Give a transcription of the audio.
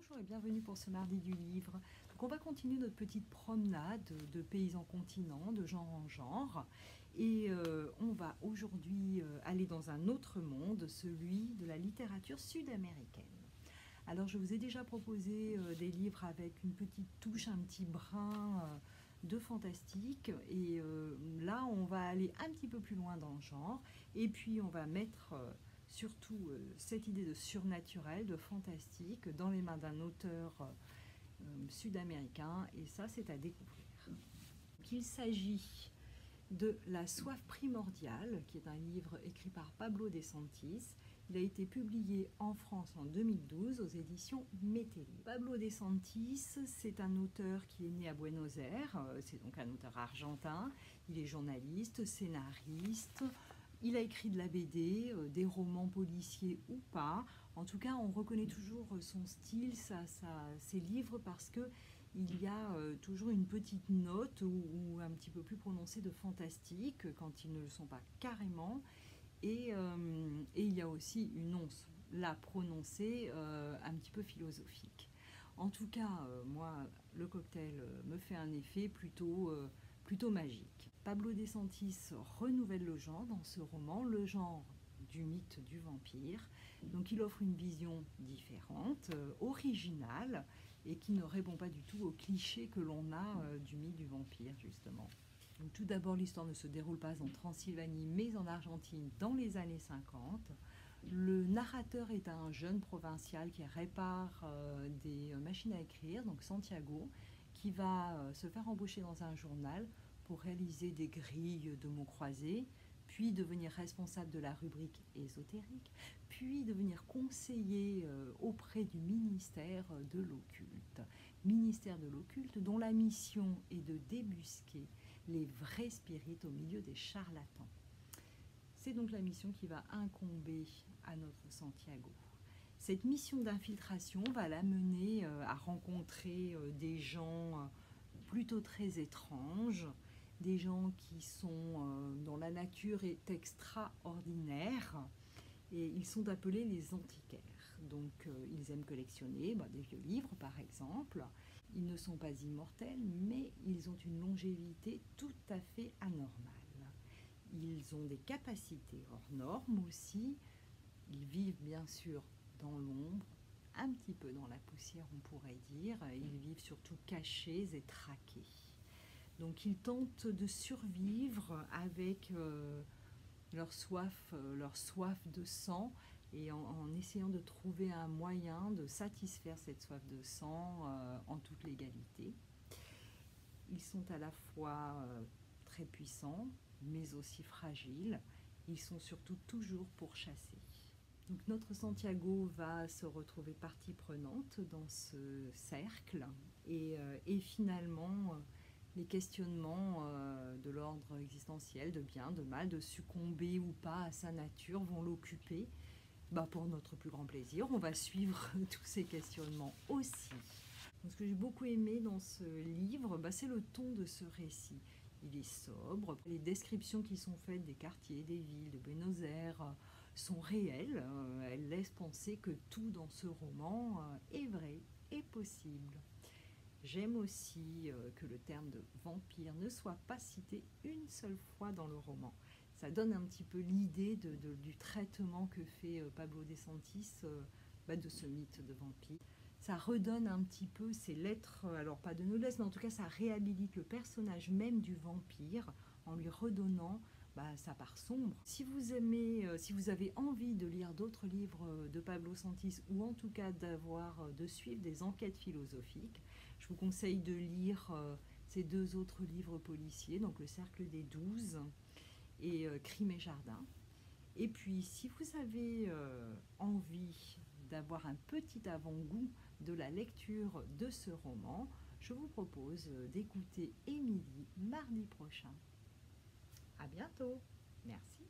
Bonjour et bienvenue pour ce mardi du livre. Donc on va continuer notre petite promenade de pays en continent, de genre en genre. Et on va aujourd'hui aller dans un autre monde, celui de la littérature sud-américaine. Alors je vous ai déjà proposé des livres avec une petite touche, un petit brin de fantastique. Et là on va aller un petit peu plus loin dans le genre. Et puis on va mettre... surtout cette idée de surnaturel, de fantastique, dans les mains d'un auteur sud-américain, et ça c'est à découvrir. Il s'agit de La soif primordiale, qui est un livre écrit par Pablo De Santis. Il a été publié en France en 2012 aux éditions Mételli. Pablo De Santis, c'est un auteur qui est né à Buenos Aires, c'est donc un auteur argentin. Il est journaliste, scénariste. Il a écrit de la BD, des romans policiers ou pas. En tout cas, on reconnaît toujours son style, ses livres, parce qu'il y a toujours une petite note ou un petit peu plus prononcée de fantastique, quand ils ne le sont pas carrément. Et il y a aussi une once, là prononcée, un petit peu philosophique. En tout cas, moi, le cocktail me fait un effet plutôt magique. Pablo De Santis renouvelle le genre dans ce roman, le genre du mythe du vampire. Donc il offre une vision différente, originale, et qui ne répond pas du tout aux clichés que l'on a du mythe du vampire, justement. Donc, tout d'abord, l'histoire ne se déroule pas en Transylvanie, mais en Argentine dans les années 50. Le narrateur est un jeune provincial qui répare des machines à écrire, donc Santiago, qui va se faire embaucher dans un journal pour réaliser des grilles de mots croisés, puis devenir responsable de la rubrique ésotérique, puis devenir conseiller auprès du ministère de l'occulte. Ministère de l'occulte dont la mission est de débusquer les vrais spirites au milieu des charlatans. C'est donc la mission qui va incomber à notre Santiago. Cette mission d'infiltration va l'amener à rencontrer des gens plutôt très étranges, des gens dont la nature est extraordinaire, et ils sont appelés les antiquaires. Donc ils aiment collectionner des vieux livres par exemple. Ils ne sont pas immortels, mais ils ont une longévité tout à fait anormale. Ils ont des capacités hors normes aussi. Ils vivent bien sûr dans l'ombre, un petit peu dans la poussière on pourrait dire. Ils vivent surtout cachés et traqués. Donc ils tentent de survivre avec leur soif de sang, et en essayant de trouver un moyen de satisfaire cette soif de sang en toute légalité. Ils sont à la fois très puissants, mais aussi fragiles. Ils sont surtout toujours pourchassés. Donc notre Santiago va se retrouver partie prenante dans ce cercle, et finalement les questionnements de l'ordre existentiel, de bien, de mal, de succomber ou pas à sa nature vont l'occuper. Pour notre plus grand plaisir, on va suivre tous ces questionnements aussi. Donc, ce que j'ai beaucoup aimé dans ce livre, c'est le ton de ce récit. Il est sobre, les descriptions qui sont faites des quartiers, des villes, de Buenos Aires sont réelles. Elles laissent penser que tout dans ce roman est vrai et possible. J'aime aussi que le terme de vampire ne soit pas cité une seule fois dans le roman. Ça donne un petit peu l'idée du traitement que fait Pablo De Santis de ce mythe de vampire. Ça redonne un petit peu ces lettres, alors pas de noblesse, mais en tout cas ça réhabilite le personnage même du vampire en lui redonnant sa part sombre. Si vous aimez, si vous avez envie de lire d'autres livres de Pablo Santis, ou en tout cas de suivre des enquêtes philosophiques, je vous conseille de lire ces deux autres livres policiers, donc Le Cercle des 12 et Crime et Jardin. Et puis, si vous avez envie d'avoir un petit avant-goût de la lecture de ce roman, je vous propose d'écouter Émilie mardi prochain. À bientôt. Merci.